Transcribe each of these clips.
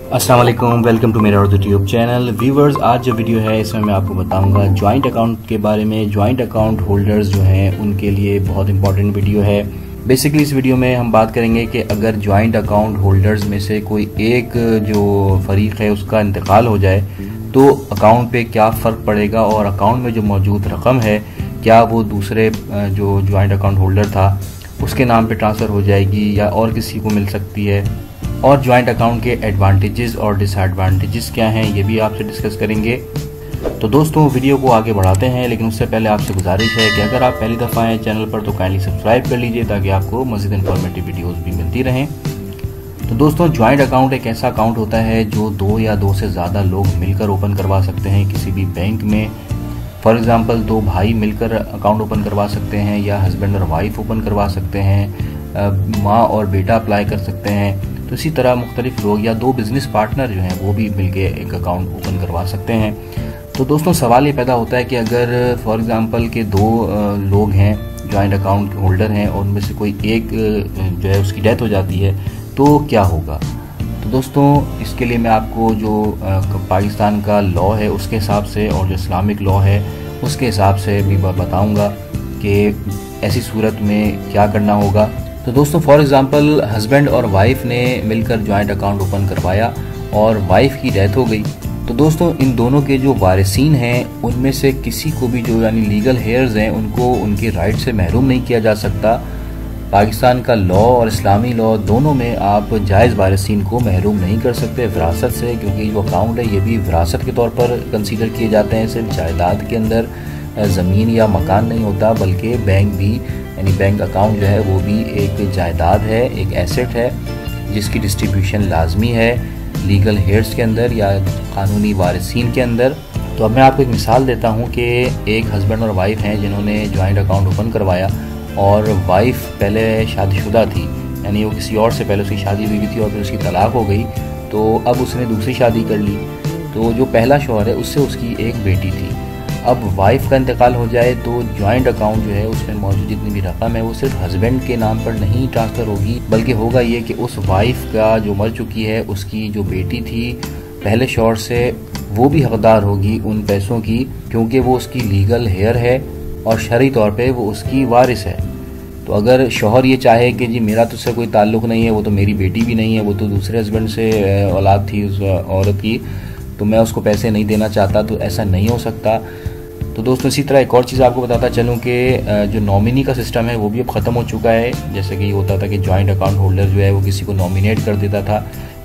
अस्सलाम वालेकुम, welcome to मेरा यूट्यूब चैनल। व्यूवर्स, आज जो वीडियो है इसमें मैं आपको बताऊंगा जॉइंट अकाउंट के बारे में। जॉइंट अकाउंट होल्डर्स जो हैं उनके लिए बहुत इंपॉर्टेंट वीडियो है। बेसिकली इस वीडियो में हम बात करेंगे कि अगर जॉइंट अकाउंट होल्डर्स में से कोई एक जो फरीक है उसका इंतकाल हो जाए तो अकाउंट पे क्या फ़र्क पड़ेगा और अकाउंट में जो मौजूद रकम है क्या वो दूसरे जो जॉइंट अकाउंट होल्डर था उसके नाम पे ट्रांसफ़र हो जाएगी या और किसी को मिल सकती है, और जॉइंट अकाउंट के एडवांटेजेस और डिसएडवांटेजेस क्या हैं ये भी आपसे डिस्कस करेंगे। तो दोस्तों वीडियो को आगे बढ़ाते हैं, लेकिन उससे पहले आपसे गुजारिश है कि अगर आप पहली दफ़ा आए चैनल पर तो काइंडली सब्सक्राइब कर लीजिए ताकि आपको मज़ीद इन्फॉर्मेटिव वीडियोस भी मिलती रहें। तो दोस्तों, जॉइंट अकाउंट एक ऐसा अकाउंट होता है जो दो या दो से ज़्यादा लोग मिलकर ओपन करवा सकते हैं किसी भी बैंक में। फॉर एग्ज़ाम्पल, दो भाई मिलकर अकाउंट ओपन करवा सकते हैं या हस्बैंड और वाइफ ओपन करवा सकते हैं, माँ और बेटा अप्लाई कर सकते हैं। तो इसी तरह मुख्तलिफ लोग या दो बिजनेस पार्टनर जो हैं वो भी मिलके एक अकाउंट ओपन करवा सकते हैं। तो दोस्तों, सवाल ये पैदा होता है कि अगर फॉर एग्ज़ाम्पल के दो लोग हैं जॉइंट अकाउंट होल्डर हैं और उनमें से कोई एक जो है उसकी डेथ हो जाती है तो क्या होगा। तो दोस्तों, इसके लिए मैं आपको जो पाकिस्तान का लॉ है उसके हिसाब से और जो इस्लामिक लॉ है उसके हिसाब से भी बताऊँगा कि ऐसी सूरत में क्या करना होगा। तो दोस्तों, फॉर एग्ज़ाम्पल हस्बैंड और वाइफ ने मिलकर जॉइंट अकाउंट ओपन करवाया और वाइफ की डेथ हो गई। तो दोस्तों, इन दोनों के जो वारिसीन हैं उनमें से किसी को भी जो यानी लीगल हेयर्स हैं उनको उनके राइट से महरूम नहीं किया जा सकता। पाकिस्तान का लॉ और इस्लामी लॉ दोनों में आप जायज़ वारिसीन को महरूम नहीं कर सकते विरासत से, क्योंकि जो अकाउंट है ये भी विरासत के तौर पर कंसीडर किए जाते हैं। सिर्फ जायदाद के अंदर ज़मीन या मकान नहीं होता, बल्कि बैंक भी यानी बैंक अकाउंट जो है वो भी एक जायदाद है, एक एसेट है जिसकी डिस्ट्रीब्यूशन लाजमी है लीगल हेयर्स के अंदर या कानूनी वारिसीन के अंदर। तो अब मैं आपको एक मिसाल देता हूँ कि एक हस्बैंड और वाइफ हैं जिन्होंने जॉइंट अकाउंट ओपन करवाया और वाइफ पहले शादीशुदा थी, यानी वो किसी और से पहले उसकी शादी हुई थी और फिर उसकी तलाक हो गई, तो अब उसने दूसरी शादी कर ली। तो जो पहला शौहर है उससे उसकी एक बेटी थी। अब वाइफ का इंतकाल हो जाए तो जॉइंट अकाउंट जो है उसमें मौजूद जितनी भी रकम है वो सिर्फ हस्बैंड के नाम पर नहीं ट्रांसफ़र होगी, बल्कि होगा ये कि उस वाइफ का जो मर चुकी है उसकी जो बेटी थी पहले शौहर से वो भी हकदार होगी उन पैसों की, क्योंकि वो उसकी लीगल हेयर है और शरई तौर पे वो उसकी वारिस है। तो अगर शौहर ये चाहे कि जी मेरा तुझसे कोई ताल्लुक़ नहीं है, वो तो मेरी बेटी भी नहीं है, वो तो दूसरे हस्बैंड से औलाद थी उस औरत की, तो मैं उसको पैसे नहीं देना चाहता, तो ऐसा नहीं हो सकता। तो दोस्तों, इसी तरह एक और चीज़ आपको बताता चलूँ कि जो नॉमिनी का सिस्टम है वो भी अब ख़त्म हो चुका है। जैसे कि ये होता था कि जॉइंट अकाउंट होल्डर जो है वो किसी को नॉमिनेट कर देता था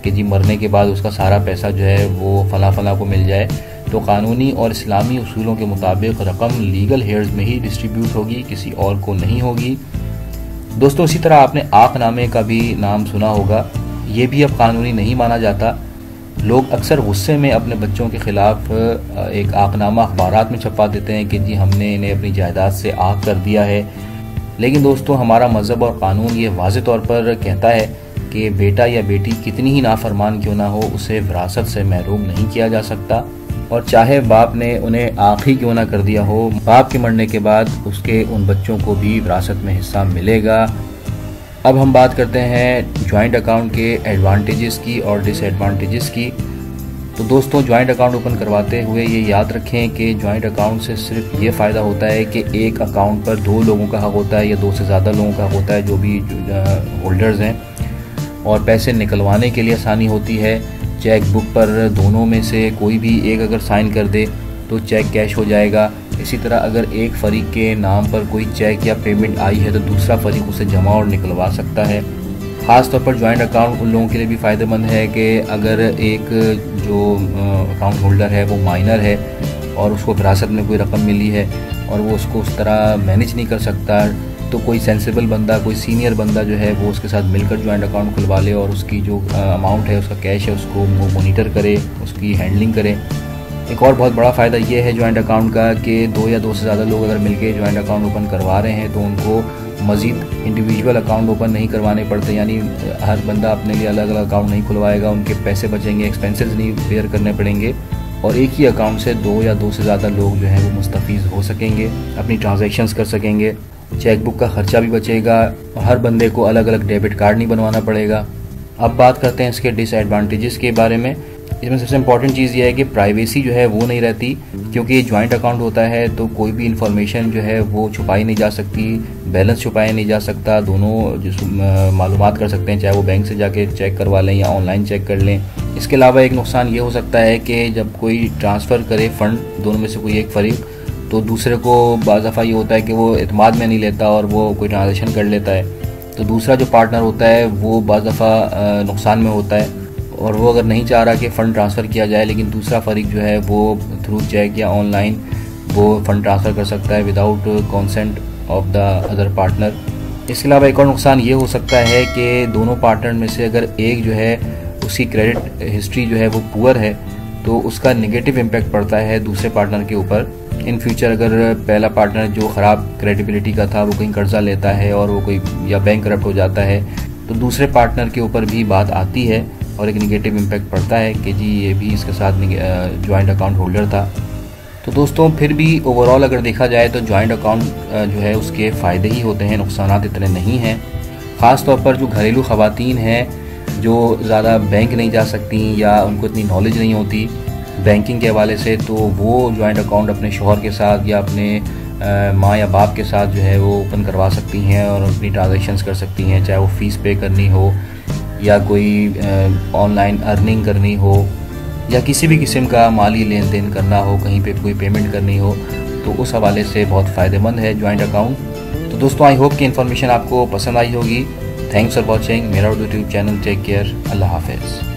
कि जी मरने के बाद उसका सारा पैसा जो है वो फला फला को मिल जाए। तो कानूनी और इस्लामी उसूलों के मुताबिक रकम लीगल हेयर्स में ही डिस्ट्रीब्यूट होगी, किसी और को नहीं होगी। दोस्तों, इसी तरह आपने आक़नामे का भी नाम सुना होगा, ये भी अब कानूनी नहीं माना जाता। लोग अक्सर गुस्से में अपने बच्चों के ख़िलाफ़ एक आक़नामा अखबारात में छपवा देते हैं कि जी हमने इन्हें अपनी जायदाद से आग कर दिया है। लेकिन दोस्तों, हमारा मज़हब और क़ानून ये वाज़े तौर पर कहता है कि बेटा या बेटी कितनी ही नाफरमान क्यों ना हो उसे विरासत से महरूम नहीं किया जा सकता, और चाहे बाप ने उन्हें आँख ही क्यों ना कर दिया हो, बाप के मरने के बाद उसके उन बच्चों को भी विरासत में हिस्सा मिलेगा। अब हम बात करते हैं जॉइंट अकाउंट के एडवांटेजेस की और डिसएडवांटेजेस की। तो दोस्तों, जॉइंट अकाउंट ओपन करवाते हुए ये याद रखें कि जॉइंट अकाउंट से सिर्फ ये फ़ायदा होता है कि एक अकाउंट पर दो लोगों का हक होता है या दो से ज़्यादा लोगों का होता है जो भी होल्डर्स हैं, और पैसे निकलवाने के लिए आसानी होती है। चेक बुक पर दोनों में से कोई भी एक अगर साइन कर दे तो चेक कैश हो जाएगा। इसी तरह अगर एक फरीक के नाम पर कोई चेक या पेमेंट आई है तो दूसरा फरीक उसे जमा और निकलवा सकता है। ख़ास तौर पर जॉइंट अकाउंट उन लोगों के लिए भी फ़ायदेमंद है कि अगर एक जो अकाउंट होल्डर है वो माइनर है और उसको विरासत में कोई रकम मिली है और वो उसको उस तरह मैनेज नहीं कर सकता, तो कोई सेंसिबल बंदा, कोई सीनियर बंदा जो है वो उसके साथ मिलकर जॉइंट अकाउंट खुलवा ले और उसकी जो अमाउंट है, उसका कैश है, उसको मॉनिटर करे, उसकी हैंडलिंग करे। एक और बहुत बड़ा फ़ायदा ये है जॉइंट अकाउंट का कि दो या दो से ज़्यादा लोग अगर मिलके जॉइंट अकाउंट ओपन करवा रहे हैं तो उनको मज़ीद इंडिविजुअल अकाउंट ओपन नहीं करवाने पड़ते, यानी हर बंदा अपने लिए अलग अलग अकाउंट नहीं खुलवाएगा, उनके पैसे बचेंगे, एक्सपेंसेस नहीं बेयर करने पड़ेंगे, और एक ही अकाउंट से दो या दो से ज़्यादा लोग जो हैं वो मुस्तफ़ीज़ हो सकेंगे, अपनी ट्रांजैक्शंस कर सकेंगे। चेकबुक का ख़र्चा भी बचेगा, हर बंदे को अलग अलग डेबिट कार्ड नहीं बनवाना पड़ेगा। अब बात करते हैं इसके डिसएडवांटेजेस के बारे में। इसमें सबसे इम्पॉर्टेंट चीज़ ये है कि प्राइवेसी जो है वो नहीं रहती, क्योंकि ये जॉइंट अकाउंट होता है तो कोई भी इन्फॉर्मेशन जो है वो छुपाई नहीं जा सकती, बैलेंस छुपाया नहीं जा सकता, दोनों जो मालूमात कर सकते हैं, चाहे वो बैंक से जाके चेक करवा लें या ऑनलाइन चेक कर लें। इसके अलावा एक नुकसान ये हो सकता है कि जब कोई ट्रांसफ़र करे फ़ंड, दोनों में से कोई एक फरीक, तो दूसरे को बाज़ दफ़ा ये होता है कि वो एतमाद में नहीं लेता और वो कोई ट्रांजेक्शन कर लेता है, तो दूसरा जो पार्टनर होता है वो बाज़ दफ़ा नुकसान में होता है, और वो अगर नहीं चाह रहा कि फ़ंड ट्रांसफ़र किया जाए, लेकिन दूसरा फरीक जो है वो थ्रू चेक या ऑनलाइन वो फ़ंड ट्रांसफ़र कर सकता है without consent of the other partner. इसके अलावा एक और नुकसान ये हो सकता है कि दोनों पार्टनर में से अगर एक जो है उसकी क्रेडिट हिस्ट्री जो है वो पुअर है, तो उसका नेगेटिव इम्पैक्ट पड़ता है दूसरे पार्टनर के ऊपर। इन फ्यूचर अगर पहला पार्टनर जो ख़राब क्रेडिबिलिटी का था वो कहीं कर्जा लेता है और वो कोई या बैंक करप्ट हो जाता है, तो दूसरे पार्टनर के ऊपर भी बात आती है और एक नेगेटिव इम्पैक्ट पड़ता है कि जी ये भी इसके साथ जॉइंट अकाउंट होल्डर था। तो दोस्तों फिर भी ओवरऑल अगर देखा जाए तो जॉइंट अकाउंट जो है उसके फ़ायदे ही होते हैं, नुकसानात इतने नहीं हैं। ख़ास तौर पर जो घरेलू ख़वातीन हैं जो ज़्यादा बैंक नहीं जा सकती या उनको इतनी नॉलेज नहीं होती बैंकिंग के हवाले से, तो वो जॉइंट अकाउंट अपने शौहर के साथ या अपने माँ या बाप के साथ जो है वो ओपन करवा सकती हैं और अपनी ट्रांजैक्शंस कर सकती हैं, चाहे वो फ़ीस पे करनी हो या कोई ऑनलाइन अर्निंग करनी हो या किसी भी किस्म का माली लेन देन करना हो, कहीं पे कोई पेमेंट करनी हो, तो उस हवाले से बहुत फ़ायदेमंद है जॉइंट अकाउंट। तो दोस्तों आई होप कि इन्फॉर्मेशन आपको पसंद आई होगी। थैंक्स फॉर वॉचिंग मेरा यूट्यूब चैनल। टेक केयर, अल्लाह हाफिज़।